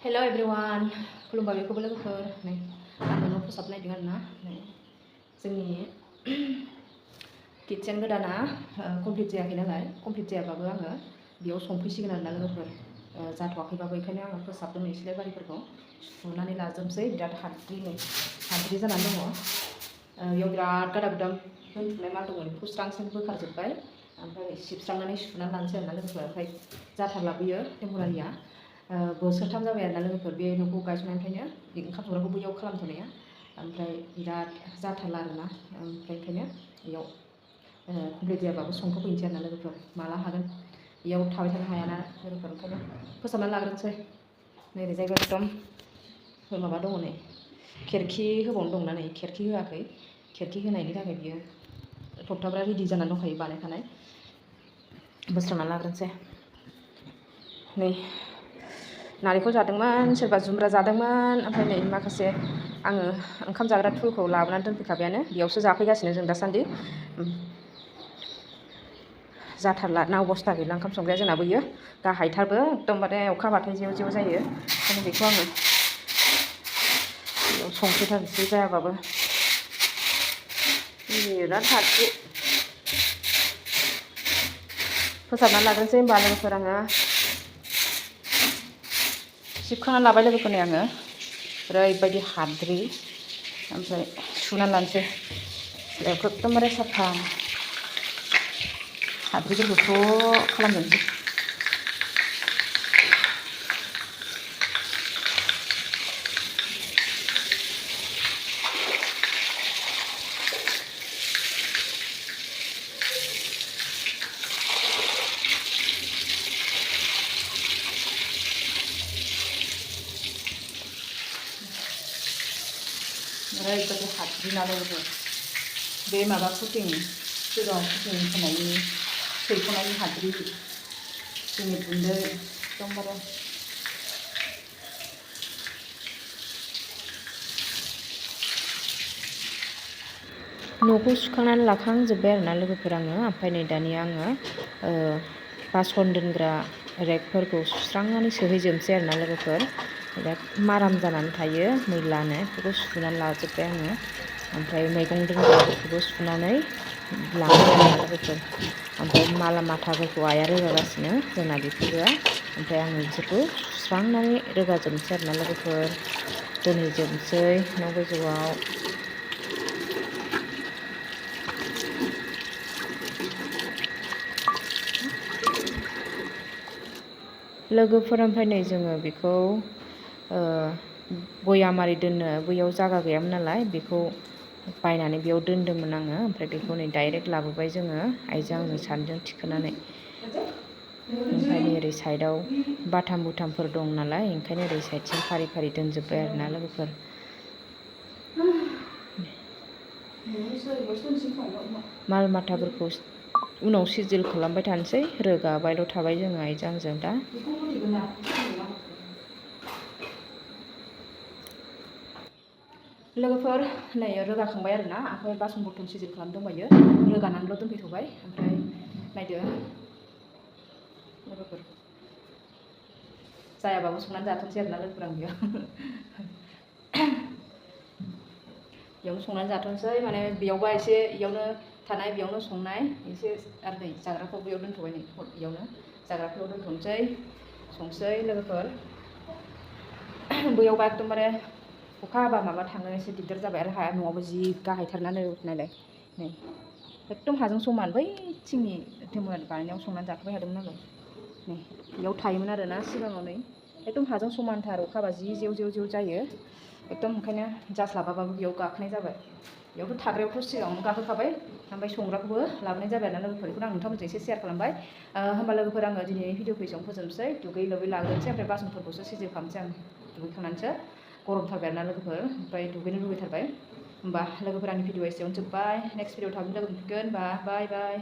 Hello everyone, खुलुमबाय बेखौबो लोगोफोर नै आङो न' फोसाबनायदों आरोना नै जोंनि किटचेन गोदाना कमप्लिट जायाखै नालाय कमप्लिट जायाबाबो आङो बेयाव संफैसिगोन आरोना लोगोफोर जाथ'वाखैबाबो ओंखायनो आङो फोसाबदों नै सिलाय बारिफोरखौ सुनानै लाजोबसै बिराद हाद्रि जानानै दङ बेयाव बिराद गादाब गुदाम दोनथुमनाय माल दङ बेखौ स्रां बोखारजोब्बाय ओमफ्राय सिबस्रांनानै सुनानै लानोसै आरोना लोगोफोर ओमफ्राय जाथारला बियो टेम्परारिया बोसोरथाम जाबाय आरोना लोगोफोर बे न'खौ गायसननायनिफ्रायनो ओंखाम संग्राखौ बैयाव खालामथ'नाया ओमफ्राय बिराद जाथारला आरोना ओमफ्राय ओंखायनो बेयाव कमप्लिट जायाबाबो संथ'फैनोसै आरोना लोगोफोर माला हागोन बेयाव थाबाय थानो हायाना लोगोफोर ओंखायनो फोसाबनानै लाग्रोनोसै नै ओरैजायबो एकदम माबा दङ नै खेरखि होबावनो दंना नै खेरखि होआखै खेरखि होनायनि थाखाय बियो थबथाब्रा रेडि जानानै दंखायो बानायखानाय बोस्रांना लाग्रोनोसै नै नारेंखल जादोंमोन सोरबा जुमब्रा जादोंमोन ओमफ्राय नै माखासे आङो ओंखाम जाग्रा थुलखौ लाबोनानै दोनफैखाबायानो बेयावसो जाफैगासिनो जों दासान्दि जाथारला ना अबस्था गैला ओंखाम संग्राया जोंना बैयो गाहायथारबो एकदमबारे अखा हाबाथाय जेव जेव जायो ओंखायनो बेखौ आङो बेयाव संफैथारनोसै जायाबाबो बिराद हाद्रि फोसाबनानै लाग्रोनोसै होमबा लोगोफोर आङो सिबखांनानै लाबाय लोगोफोरनि आङो ओरैबायदि हाद्रि ओमफ्राय सुनानै लानोसै सिलायावथ' एकदमबारे साफा हाद्रिफोरखौ ज' खालामजोबनोसै ओरैबायदि हाद्रि ना लोगोफोर बे माबा कुकिं सिगाङाव कुकिं होनायनि सैख'नायनि हाद्रि जोंनि गुन्दै एकदमबारे न'खौ सुखांनानै लाखांजोब्बाय आरोना लोगोफोर आङो ओमफ्राय नै दानिया आङो बासन दोनग्रा रेकफोरखौ सुस्रांनानै सोहैजोबनोसै आरोना लोगोफोर बिराद माराम जानानै थायो मैलानो बेफोरखौ सुनानै लाजोब्बाय आङो ओमफ्राय मैगं दोनग्राफोरखौबो सुनानै लांबाय आरोना लोगोफोर ओमफ्राय माला माथाफोरखौ आइया रोगागासिनो जोंना बिखुनजोआ ओमफ्राय आङो बिसोरखौ सुस्रांनानै रोगाजोबनोसै आरोना लोगोफोर दोनहैजोबनोसै न' गोजौआव लोगोफोर ओमफ्राय नै जोङो बेखौ बयामारि दोननो बैयाव जायगा गैयामोन नालाय बेखौ बायनानै बेयाव दोनदोंमोन आङो ओमफ्राय बेखौ नै डाइरेक्ट लाबोबाय जोङो आइजों आंजों सानैजों थिखोनानै ओमफ्राय नै ओरै साइडआव बाथाम बुथामफोर दं नालाय ओंखायनो ओरै साइडथिं फारि फारि दोनजोब्बाय आरोना लोगोफोर माल माथाफोरखौ उनाव सिजिल खालामबाय थानोसै रोगाबायल' थाबाय जोङो आइजों आंजों दा लोगोफोर नै रोगाखांबाय आरोना ओमफ्राय बासन बर्तन सिजिल खालामनो दंबायो रोगानानैल' दोनफैथ'बाय ओमफ्राय नायदो लोगोफोर जायाबाबो संनानै जाथोंसै आरोना लोगोफोर आं बेयावनो संनानै जाथोंसै माने बेयावबा एसे इयावनो थानाय बेयावनो संनाय एसे आरो नै जाग्राखौ बेयाव दोनथ'बाय नै इयावनो जाग्राखौ दोनथ'नोसै संसै लोगोफोर बैयावबा एकदमबारे अखा हाबा माबा थांनो एसे दिगदार जाबाय आरो हाया न'आवबो जि गाहायथारना नायलाय नै एकदम हाजों समान बै थिंनि टेम्परारि बानायनायाव संनानै जाखाबाय थादोंमोन आङो नै बेयाव थायोमोन आरोना सिगाङाव नै एकदम हाजों समानथार अखा हाबा जि जेव जेव जेव जायो एकदम ओंखायनो जास्लाबाबाबो बेयाव गाखोनाय जाबाय बेयावथ' थाग्रायावथ' सिगाङावनो गाखोखाबाय ओमफ्राय संग्राखौबो लाबोनाय जाबाय आरोना लोगोफोर बेखौनो आं नोंथांमोनजों एसे शेयार खालामबाय होमबा लोगोफोर आङो दिनैनि भिडिअखौ एसेयावनो फोजोबनोसै दुगै लोबै लाग्रोनोसै ओमफ्राय बासनफोरखौसो सिजिल खालामनोसै आं दुगैखांनानैसो गरमथारबाय आरोना लोगोफोर ओमफ्राय दुगैनो लुबैथारबाय होमबा लोगोफोर आंनि भिडिअआ एसेयावनो जोब्बाय नेक्स्ट भिडिअ थाबैनो लोगो मोनफिनगोन होमबा बाय बाय